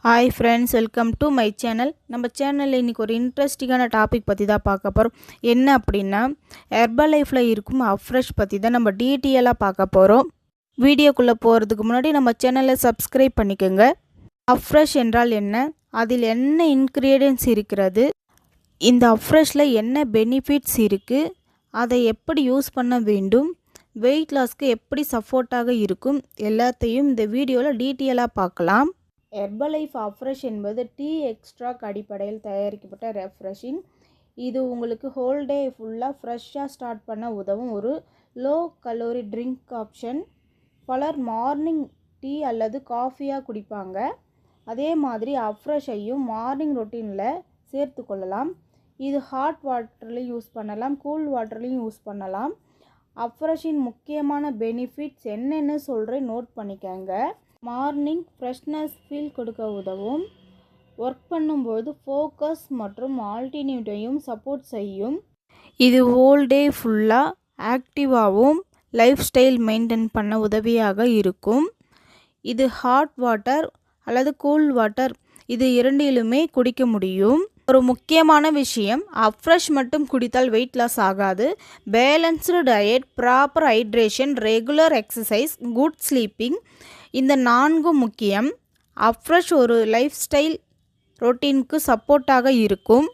Hi friends, welcome to my channel. நம்ம சேனலில் இன்றைக்கி ஒரு இன்ட்ரெஸ்டிங்கான டாபிக் பற்றி தான் பார்க்க போகிறோம். என்ன அப்படின்னா, ஹெர்பல் லைஃப்பில் இருக்கும் அஃப்ரெஷ் பற்றி தான் நம்ம டீட்டெயிலாக பார்க்க போகிறோம். வீடியோக்குள்ளே போகிறதுக்கு முன்னாடி நம்ம சேனலை சப்ஸ்கிரைப் பண்ணிக்கோங்க. அஃப்ரெஷ் என்றால் என்ன, அதில் என்ன இன்க்ரீடியன்ஸ் இருக்கிறது, இந்த அஃப்ரெஷில் என்ன பெனிஃபிட்ஸ் இருக்குது, அதை எப்படி யூஸ் பண்ண வேண்டும், வெயிட் லாஸ்க்கு எப்படி சப்போர்ட்டாக இருக்கும், எல்லாத்தையும் இந்த வீடியோவில் டீட்டெயிலாக பார்க்கலாம். ஹெர்பலைஃப் அஃப்ரெஷ் என்பது டீ எக்ஸ்ட்ராக்ட் அடிப்படையில் தயாரிக்கப்பட்ட ரெஃப்ரெஷிங். இது உங்களுக்கு ஹோல் டே ஃபுல்லாக ஃப்ரெஷ்ஷாக ஸ்டார்ட் பண்ண உதவும் ஒரு லோ கலோரி ட்ரிங்க் ஆப்ஷன். பலர் மார்னிங் டீ அல்லது காஃபியாக குடிப்பாங்க. அதே மாதிரி அஃப்ரெஷையும் மார்னிங் ரொட்டீனில் சேர்த்து கொள்ளலாம். இது ஹாட் வாட்டர்லையும் யூஸ் பண்ணலாம், கூல் வாட்டர்லையும் யூஸ் பண்ணலாம். அஃப்ரெஷின் முக்கியமான பெனிஃபிட்ஸ் என்னென்னு சொல்கிறேன், நோட் பண்ணிக்கோங்க. மார்னிங் ஃப்ரெஷ்னஸ் ஃபீல் கொடுக்க உதவும். ஒர்க் பண்ணும்போது ஃபோக்கஸ் மற்றும் ஆல்டர்னேட்டிவையும் சப்போர்ட் செய்யும். இது ஹோல் டே ஃபுல்லாக ஆக்டிவாகவும் லைஃப் ஸ்டைல் மெயின்டைன் பண்ண உதவியாக இருக்கும். இது ஹாட் வாட்டர் அல்லது கூல் வாட்டர், இது இரண்டிலுமே குடிக்க முடியும். ஒரு முக்கியமான விஷயம், அஃப்ரெஷ் மட்டும் குடித்தால் வெயிட் லாஸ் ஆகாது. Balanced diet, proper hydration, regular exercise, good sleeping, இந்த 4 முக்கியம். அஃப்ரெஷ் ஒரு லைஃப் ஸ்டைல் ரொட்டீனுக்கு சப்போர்ட்டாக இருக்கும்.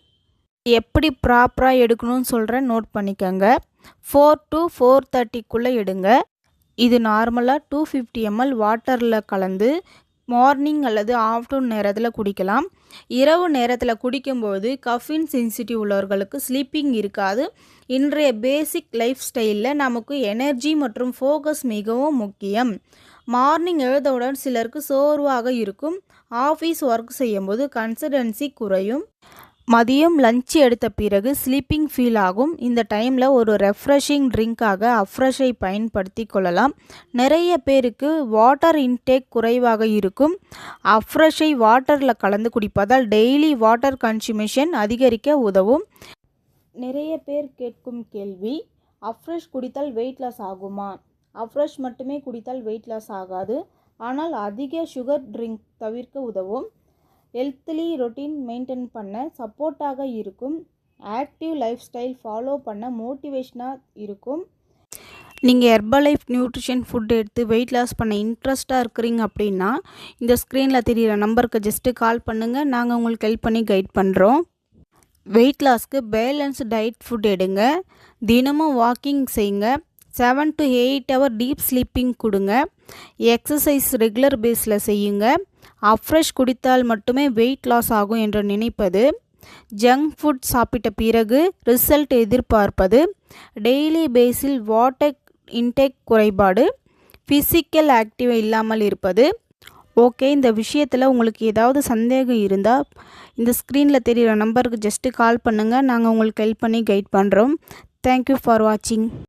எப்படி ப்ராப்பராக எடுக்கணும்னு சொல்கிறேன், நோட் பண்ணிக்கோங்க. 4 to 4:30க்குள்ளே எடுங்க. இது நார்மலாக 250 ml வாட்டரில் கலந்து மார்னிங் அல்லது ஆஃப்டர்நூன் நேரத்தில் குடிக்கலாம். இரவு நேரத்தில் குடிக்கும்போது கஃபின் சென்சிட்டிவ் உள்ளவர்களுக்கு ஸ்லீப்பிங் இருக்காது. இன்றைய பேசிக் லைஃப் ஸ்டைலில் நமக்கு எனர்ஜி மற்றும் ஃபோக்கஸ் மிகவும் முக்கியம். மார்னிங் எழுந்தவுடன் சிலருக்கு சோர்வாக இருக்கும். ஆஃபீஸ் ஒர்க் செய்யும்போது கன்சிஸ்டன்சி குறையும். மதியம் லஞ்ச் எடுத்த பிறகு ஸ்லீப்பிங் ஃபீல் ஆகும். இந்த டைமில் ஒரு ரெஃப்ரெஷிங் ட்ரிங்காக அஃப்ரெஷை பயன்படுத்தி கொள்ளலாம். நிறைய பேருக்கு வாட்டர் இன்டேக் குறைவாக இருக்கும். அஃப்ரெஷை வாட்டரில் கலந்து குடிப்பதால் டெய்லி வாட்டர் கன்சுமேஷன் அதிகரிக்க உதவும். நிறைய பேர் கேட்கும் கேள்வி, அஃப்ரெஷ் குடித்தால் வெயிட் லாஸ் ஆகுமா? அஃப்ரெஷ் மட்டுமே குடித்தால் வெயிட் லாஸ் ஆகாது, ஆனால் அதிக சுகர் ட்ரிங்க் தவிர்க்க உதவும். ஹெல்த்லி ரொட்டீன் மெயின்டைன் பண்ண சப்போர்ட்டாக இருக்கும். ஆக்டிவ் லைஃப் ஸ்டைல் ஃபாலோ பண்ண மோட்டிவேஷனாக இருக்கும். நீங்கள் ஹெர்பலைஃப் நியூட்ரிஷன் ஃபுட் எடுத்து வெயிட் லாஸ் பண்ண இன்ட்ரெஸ்ட்டாக இருக்கிறீங்க அப்படின்னா, இந்த ஸ்க்ரீனில் தெரிகிற நம்பருக்கு ஜஸ்ட்டு கால் பண்ணுங்கள். நாங்கள் உங்களுக்கு ஹெல்ப் பண்ணி கைட் பண்ணுறோம். வெயிட் லாஸ்க்கு பேலன்ஸ்டு டயட் ஃபுட் எடுங்க. தினமும் வாக்கிங் செய்யுங்க. 7 to 8 hour டீப் ஸ்லீப்பிங் கொடுங்க. எக்ஸசைஸ் ரெகுலர் பேஸில் செய்யுங்க. அஃப்ரெஷ் குடித்தால் மட்டுமே வெயிட் லாஸ் ஆகும் என்று நினைப்பது, ஜங்க் ஃபுட் சாப்பிட்ட பிறகு ரிசல்ட் எதிர்பார்ப்பது, டெய்லி பேஸில் வாட்டர் இன்டேக் குறைபாடு, ஃபிசிக்கல் ஆக்டிவ் இல்லாமல் இருப்பது. ஓகே, இந்த விஷயத்தில் உங்களுக்கு ஏதாவது சந்தேகம் இருந்தால் இந்த ஸ்க்ரீனில் தெரிகிற நம்பருக்கு ஜஸ்ட்டு கால் பண்ணுங்கள். நாங்கள் உங்களுக்கு ஹெல்ப் பண்ணி கைட் பண்ணுறோம். தேங்க்யூ ஃபார் வாட்சிங்.